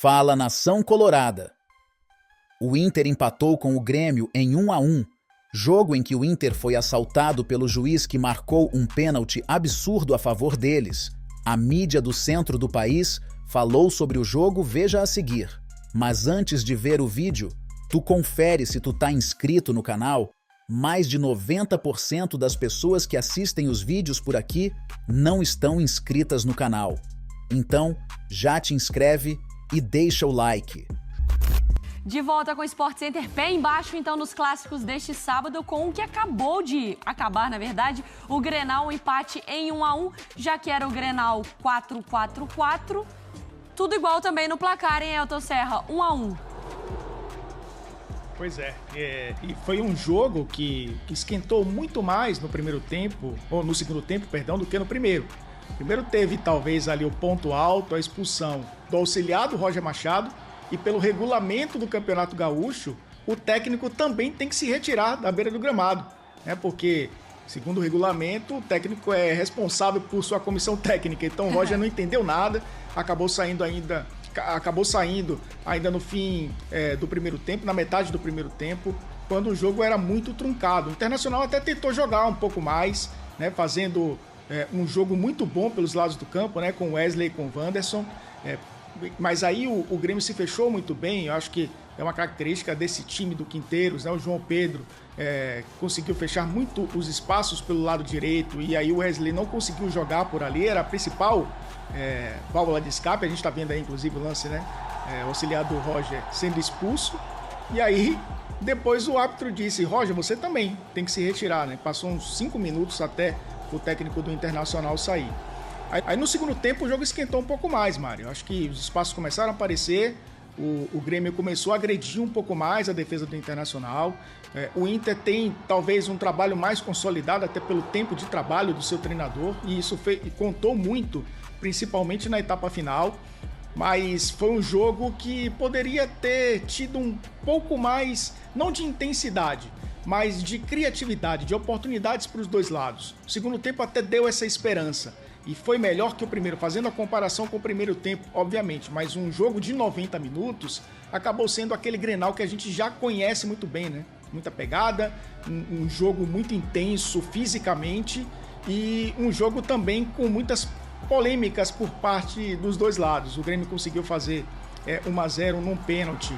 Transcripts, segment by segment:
Fala Nação Colorada. O Inter empatou com o Grêmio em 1-1, jogo em que o Inter foi assaltado pelo juiz que marcou um pênalti absurdo a favor deles. A mídia do centro do país falou sobre o jogo, veja a seguir. Mas antes de ver o vídeo, tu confere se tu tá inscrito no canal. Mais de 90% das pessoas que assistem os vídeos por aqui não estão inscritas no canal. Então, já te inscreve e deixa o like. De volta com o Sport Center, pé embaixo então nos clássicos deste sábado, com o que acabou de acabar, na verdade, o Grenal, um empate em 1-1, já que era o Grenal 4-4-4. Tudo igual também no placar, hein, Elton Serra? 1-1. Pois é, e foi um jogo que esquentou muito mais no primeiro tempo, ou no segundo tempo, perdão, do que no primeiro. O primeiro teve talvez ali o ponto alto, a expulsão do auxiliar do Roger Machado, e pelo regulamento do Campeonato Gaúcho, o técnico também tem que se retirar da beira do gramado, né? Porque, segundo o regulamento, o técnico é responsável por sua comissão técnica, então o Roger não entendeu nada, acabou saindo ainda no fim do primeiro tempo, na metade do primeiro tempo, quando o jogo era muito truncado. O Internacional até tentou jogar um pouco mais, né, fazendo um jogo muito bom pelos lados do campo, né, com Wesley e com Wanderson, mas aí o Grêmio se fechou muito bem. Eu acho que é uma característica desse time do Quinteiros, né, o João Pedro conseguiu fechar muito os espaços pelo lado direito, e aí o Wesley não conseguiu jogar por ali, era a principal válvula de escape. A gente está vendo aí inclusive o lance, né, o auxiliar do Roger sendo expulso, e aí depois o árbitro disse: Roger, você também tem que se retirar, né? Passou uns 5 minutos até o técnico do Internacional sair. Aí no segundo tempo o jogo esquentou um pouco mais, Mário. Acho que os espaços começaram a aparecer, o Grêmio começou a agredir um pouco mais a defesa do Internacional. O Inter tem talvez um trabalho mais consolidado, até pelo tempo de trabalho do seu treinador, e isso contou muito, principalmente na etapa final. Mas foi um jogo que poderia ter tido um pouco mais, não de intensidade, mas de criatividade, de oportunidades para os dois lados. O segundo tempo até deu essa esperança, e foi melhor que o primeiro, fazendo a comparação com o primeiro tempo, obviamente, mas um jogo de 90 minutos acabou sendo aquele Grenal que a gente já conhece muito bem, né? Muita pegada, um jogo muito intenso fisicamente, e um jogo também com muitas polêmicas por parte dos dois lados. O Grêmio conseguiu fazer 1-0 num pênalti,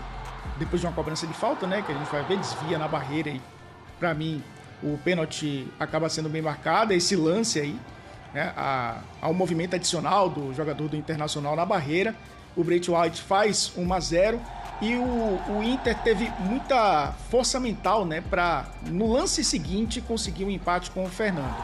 depois de uma cobrança de falta, né, que a gente vai ver, desvia na barreira, e para mim o pênalti acaba sendo bem marcado, esse lance aí, né, ao movimento adicional do jogador do Internacional na barreira. O Braithwaite White faz 1-0, e o Inter teve muita força mental, né, para no lance seguinte conseguir um empate com o Fernando.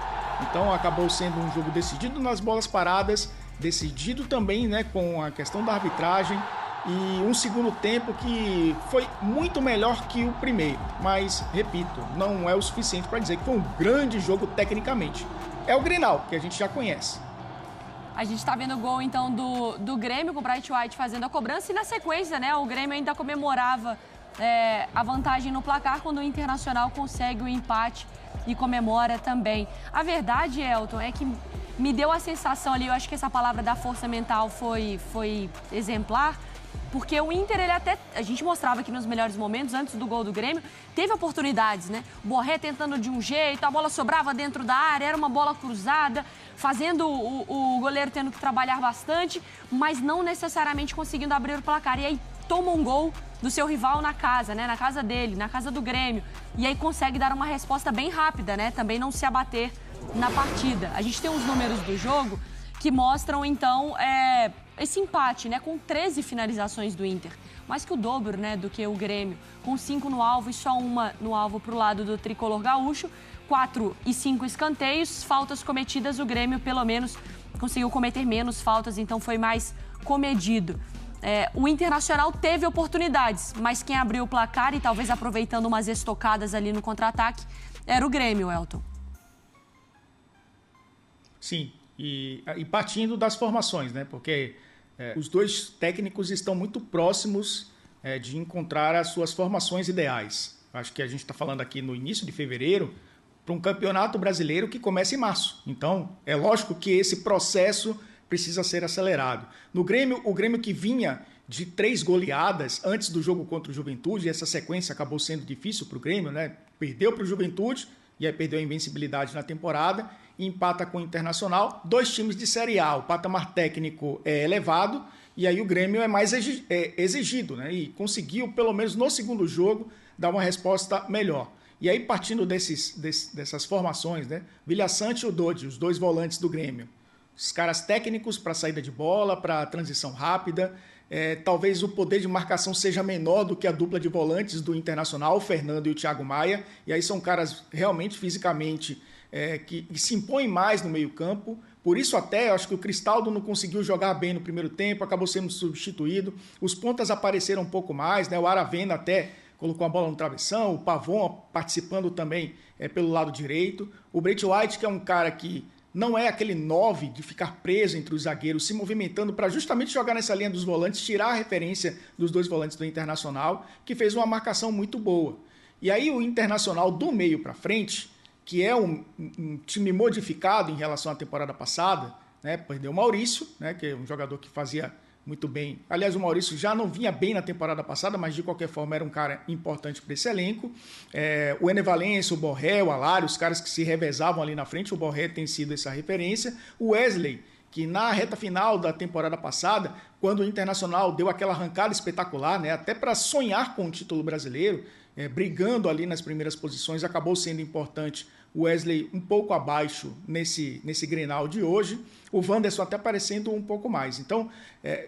Então acabou sendo um jogo decidido nas bolas paradas, decidido também, né, com a questão da arbitragem, e um segundo tempo que foi muito melhor que o primeiro, mas, repito, não é o suficiente para dizer que foi um grande jogo tecnicamente. É o Grenal, que a gente já conhece. A gente está vendo o gol, então, do Grêmio, com o Braithwaite fazendo a cobrança, e na sequência, né, o Grêmio ainda comemorava a vantagem no placar quando o Internacional consegue o empate e comemora também. A verdade, Elton, é que me deu a sensação ali, eu acho que essa palavra da força mental foi exemplar, porque o Inter, ele até, a gente mostrava aqui nos melhores momentos, antes do gol do Grêmio, teve oportunidades, né? O Borré tentando de um jeito, a bola sobrava dentro da área, era uma bola cruzada, fazendo o goleiro tendo que trabalhar bastante, mas não necessariamente conseguindo abrir o placar. E aí toma um gol do seu rival na casa, né? Na casa dele, na casa do Grêmio. E aí consegue dar uma resposta bem rápida, né? Também não se abater na partida. A gente tem uns números do jogo que mostram, então, esse empate, né, com 13 finalizações do Inter, mais que o dobro, né, do que o Grêmio, com 5 no alvo e só uma no alvo para o lado do tricolor gaúcho, 4 e 5 escanteios, faltas cometidas, o Grêmio pelo menos conseguiu cometer menos faltas, então foi mais comedido. O Internacional teve oportunidades, mas quem abriu o placar e talvez aproveitando umas estocadas ali no contra-ataque era o Grêmio, Elton. Sim, e partindo das formações, né? Porque os dois técnicos estão muito próximos de encontrar as suas formações ideais. Acho que a gente está falando aqui no início de fevereiro para um campeonato brasileiro que começa em março. Então, é lógico que esse processo precisa ser acelerado. No Grêmio, o Grêmio que vinha de 3 goleadas antes do jogo contra o Juventude, e essa sequência acabou sendo difícil para o Grêmio, né? Perdeu para o Juventude, e aí perdeu a invencibilidade na temporada, e empata com o Internacional. 2 times de Série A, o patamar técnico é elevado, e aí o Grêmio é mais exigido, né? E conseguiu, pelo menos no segundo jogo, dar uma resposta melhor. E aí, partindo dessas formações, né? Vilhaçante e o Dodi, os 2 volantes do Grêmio. Os caras técnicos para saída de bola, para transição rápida. Talvez o poder de marcação seja menor do que a dupla de volantes do Internacional, o Fernando e o Thiago Maia. E aí são caras realmente fisicamente que se impõem mais no meio-campo. Por isso até, eu acho que o Cristaldo não conseguiu jogar bem no primeiro tempo, acabou sendo substituído. Os pontas apareceram um pouco mais, né? O Aravena até colocou a bola no travessão, o Pavon participando também pelo lado direito. O Brett White, que é um cara que não é aquele 9 de ficar preso entre os zagueiros, se movimentando para justamente jogar nessa linha dos volantes, tirar a referência dos 2 volantes do Internacional, que fez uma marcação muito boa. E aí o Internacional do meio para frente, que é um time modificado em relação à temporada passada, né? Perdeu o Maurício, né? Que é um jogador que fazia muito bem. Aliás, o Maurício já não vinha bem na temporada passada, mas de qualquer forma era um cara importante para esse elenco. O Ené Valencia, o Borré, o Alário, os caras que se revezavam ali na frente, o Borré tem sido essa referência. O Wesley, que na reta final da temporada passada, quando o Internacional deu aquela arrancada espetacular, né, até para sonhar com o título brasileiro, brigando ali nas primeiras posições, acabou sendo importante. O Wesley um pouco abaixo nesse Grenal de hoje, o Wanderson até aparecendo um pouco mais. Então,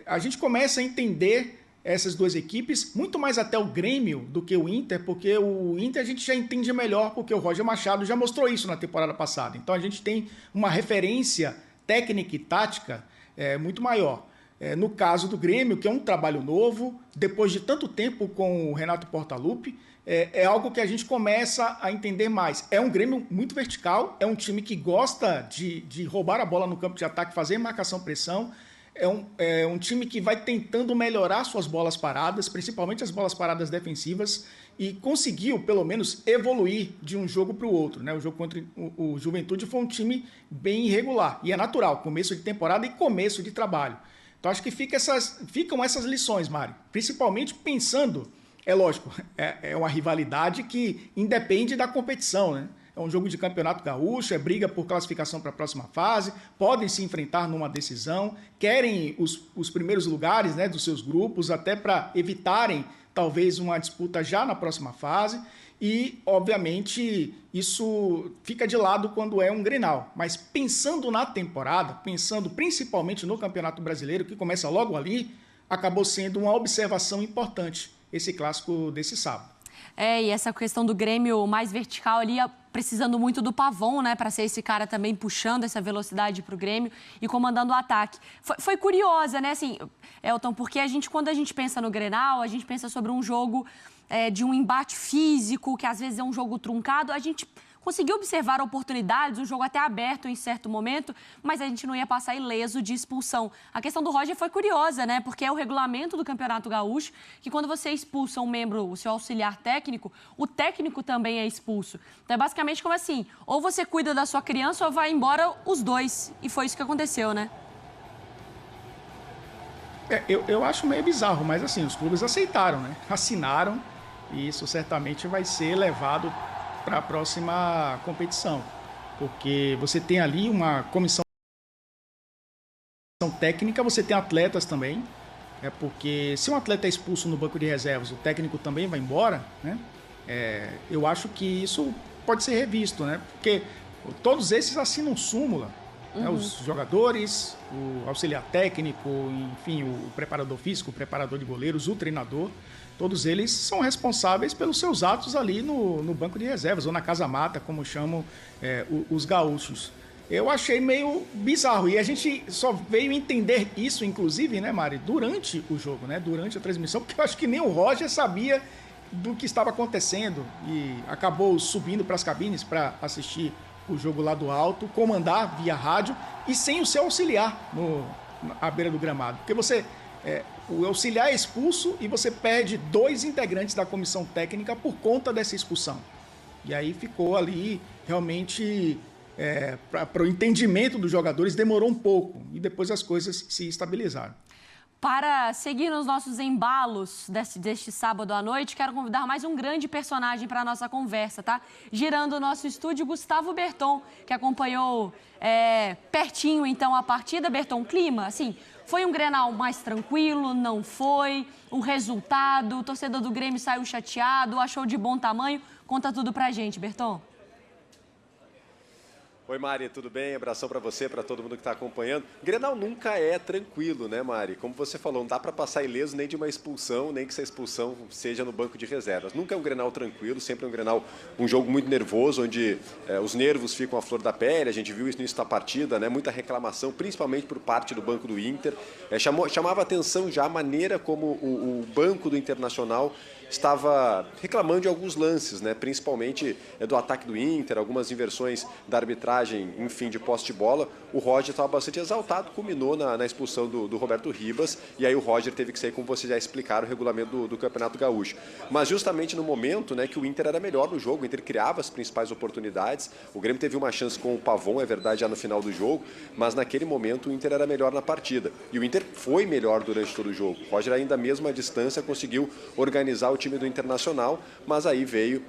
a gente começa a entender essas 2 equipes, muito mais até o Grêmio do que o Inter, porque o Inter a gente já entende melhor, porque o Roger Machado já mostrou isso na temporada passada. Então a gente tem uma referência técnica e tática muito maior. No caso do Grêmio, que é um trabalho novo, depois de tanto tempo com o Renato Portaluppi, é algo que a gente começa a entender mais. É um Grêmio muito vertical, é um time que gosta de roubar a bola no campo de ataque, fazer marcação-pressão, é um time que vai tentando melhorar suas bolas paradas, principalmente as bolas paradas defensivas, e conseguiu, pelo menos, evoluir de um jogo para o outro, né? O jogo contra o Juventude foi um time bem irregular, e é natural, começo de temporada e começo de trabalho. Então acho que ficam essas lições, Mário, principalmente pensando, é lógico, é uma rivalidade que independe da competição, né? É um jogo de campeonato gaúcho, é briga por classificação para a próxima fase, podem se enfrentar numa decisão, querem os primeiros lugares, né, dos seus grupos, até para evitarem talvez uma disputa já na próxima fase. E, obviamente, isso fica de lado quando é um Grenal. Mas pensando na temporada, pensando principalmente no Campeonato Brasileiro, que começa logo ali, acabou sendo uma observação importante esse clássico desse sábado. E essa questão do Grêmio mais vertical ali, precisando muito do Pavon, né, para ser esse cara também puxando essa velocidade para o Grêmio e comandando o ataque. Foi curiosa, né, assim, Elton, porque quando a gente pensa no Grenal, a gente pensa sobre um jogo de um embate físico, que às vezes é um jogo truncado, a gente conseguiu observar oportunidades, um jogo até aberto em certo momento, mas a gente não ia passar ileso de expulsão. A questão do Roger foi curiosa, né? Porque é o regulamento do Campeonato Gaúcho que quando você expulsa um membro, o seu auxiliar técnico, o técnico também é expulso. Então é basicamente como assim, ou você cuida da sua criança ou vai embora os 2. E foi isso que aconteceu, né? Eu acho meio bizarro, mas assim, os clubes aceitaram, né? Assinaram, e isso certamente vai ser levado para a próxima competição, porque você tem ali uma comissão técnica, você tem atletas também, porque se um atleta é expulso no banco de reservas, o técnico também vai embora, né? Eu acho que isso pode ser revisto, né? Porque todos esses assinam súmula, né? Os jogadores, o auxiliar técnico, enfim, o preparador físico, o preparador de goleiros, o treinador. Todos eles são responsáveis pelos seus atos ali no banco de reservas, ou na casa-mata, como chamam os gaúchos. Eu achei meio bizarro. E a gente só veio entender isso, inclusive, né, Mari, durante o jogo, né? Durante a transmissão, porque eu acho que nem o Roger sabia do que estava acontecendo. E acabou subindo para as cabines para assistir o jogo lá do alto, comandar via rádio e sem o seu auxiliar à beira do gramado. Porque o auxiliar é expulso e você perde 2 integrantes da comissão técnica por conta dessa expulsão. E aí ficou ali realmente, para o entendimento dos jogadores, demorou um pouco. E depois as coisas se estabilizaram. Para seguir nos nossos embalos deste sábado à noite, quero convidar mais um grande personagem para a nossa conversa, tá? Girando o nosso estúdio, Gustavo Berton, que acompanhou pertinho, então, a partida. Berton, clima, assim, foi um Grenal mais tranquilo, não foi? Um resultado, o torcedor do Grêmio saiu chateado, achou de bom tamanho? Conta tudo pra gente, Berton. Oi, Mari, tudo bem? Abração para você, para todo mundo que está acompanhando. Grenal nunca é tranquilo, né, Mari? Como você falou, não dá para passar ileso nem de uma expulsão, nem que essa expulsão seja no banco de reservas. Nunca é um Grenal tranquilo, sempre é um Grenal, um jogo muito nervoso, onde os nervos ficam à flor da pele. A gente viu isso no início da partida, né? Muita reclamação, principalmente por parte do banco do Inter. Chamava atenção já a maneira como o banco do Internacional estava reclamando de alguns lances, né? Principalmente do ataque do Inter, algumas inversões da arbitragem, enfim, de posse de bola. O Roger estava bastante exaltado, culminou na expulsão do Roberto Ribas, e aí o Roger teve que sair, como vocês já explicaram, o regulamento do Campeonato Gaúcho. Mas justamente no momento, né, que o Inter era melhor no jogo, o Inter criava as principais oportunidades, o Grêmio teve uma chance com o Pavon, é verdade, já no final do jogo, mas naquele momento o Inter era melhor na partida. E o Inter foi melhor durante todo o jogo. O Roger, ainda mesmo à distância, conseguiu organizar o time do Internacional, mas aí veio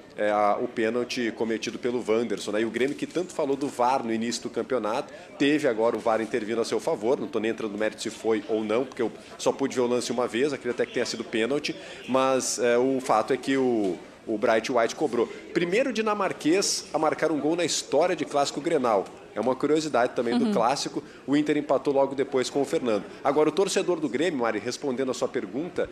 o pênalti cometido pelo Wanderson, né? E o Grêmio, que tanto falou do VAR no início do campeonato, teve agora o VAR intervindo a seu favor. Não estou nem entrando no mérito se foi ou não, porque eu só pude ver o lance uma vez, acredito até que tenha sido pênalti, mas o fato é que o Bright White cobrou. Primeiro dinamarquês a marcar um gol na história de Clássico Grenal. É uma curiosidade também do Clássico. O Inter empatou logo depois com o Fernando. Agora, o torcedor do Grêmio, Mari, respondendo a sua pergunta,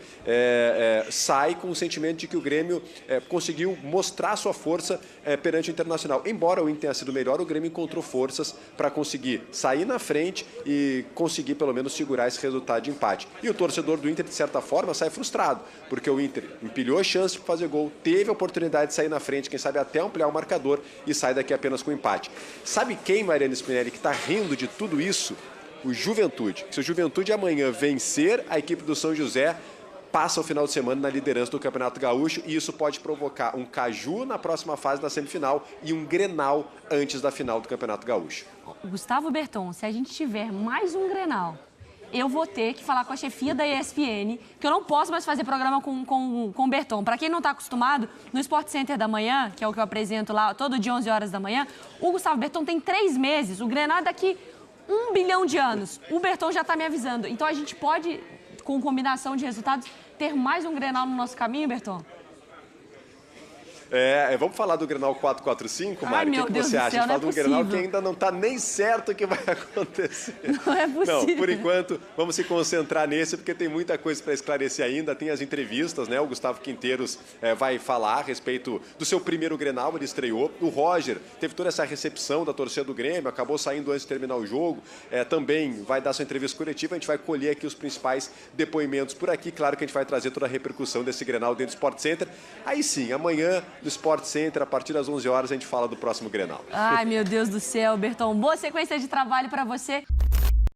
sai com o sentimento de que o Grêmio conseguiu mostrar sua força perante o Internacional. Embora o Inter tenha sido melhor, o Grêmio encontrou forças para conseguir sair na frente e conseguir, pelo menos, segurar esse resultado de empate. E o torcedor do Inter, de certa forma, sai frustrado, porque o Inter empilhou a chance de fazer gol, teve a oportunidade de sair na frente, quem sabe até ampliar o marcador, e sai daqui apenas com empate. Sabe quem, Mariana Spinelli, que está rindo de tudo isso? O Juventude. Se o Juventude amanhã vencer, a equipe do São José passa o final de semana na liderança do Campeonato Gaúcho, e isso pode provocar um caju na próxima fase da semifinal e um Grenal antes da final do Campeonato Gaúcho. Gustavo Berton, se a gente tiver mais um Grenal, eu vou ter que falar com a chefia da ESPN, que eu não posso mais fazer programa com o Berton. Para quem não está acostumado, no Sport Center da manhã, que é o que eu apresento lá todo dia 11 horas da manhã, o Gustavo Berton tem 3 meses, o Grenal é daqui 1 bilhão de anos. O Berton já está me avisando. Então a gente pode, com combinação de resultados, ter mais um Grenal no nosso caminho, Berton? Vamos falar do Grenal 445, Mari? O que você acha? A gente fala de um Grenal que ainda não está nem certo o que vai acontecer. Não é possível. Não, por enquanto, vamos se concentrar nesse, porque tem muita coisa para esclarecer ainda. Tem as entrevistas, né? O Gustavo Quinteiros vai falar a respeito do seu primeiro Grenal, ele estreou. O Roger teve toda essa recepção da torcida do Grêmio, acabou saindo antes de terminar o jogo. Também vai dar sua entrevista coletiva, a gente vai colher aqui os principais depoimentos por aqui. Claro que a gente vai trazer toda a repercussão desse Grenal dentro do Sport Center. Aí sim, amanhã, no Sport Center, a partir das 11 horas, a gente fala do próximo Grenal. Ai, meu Deus do céu, Berton. Boa sequência de trabalho para você.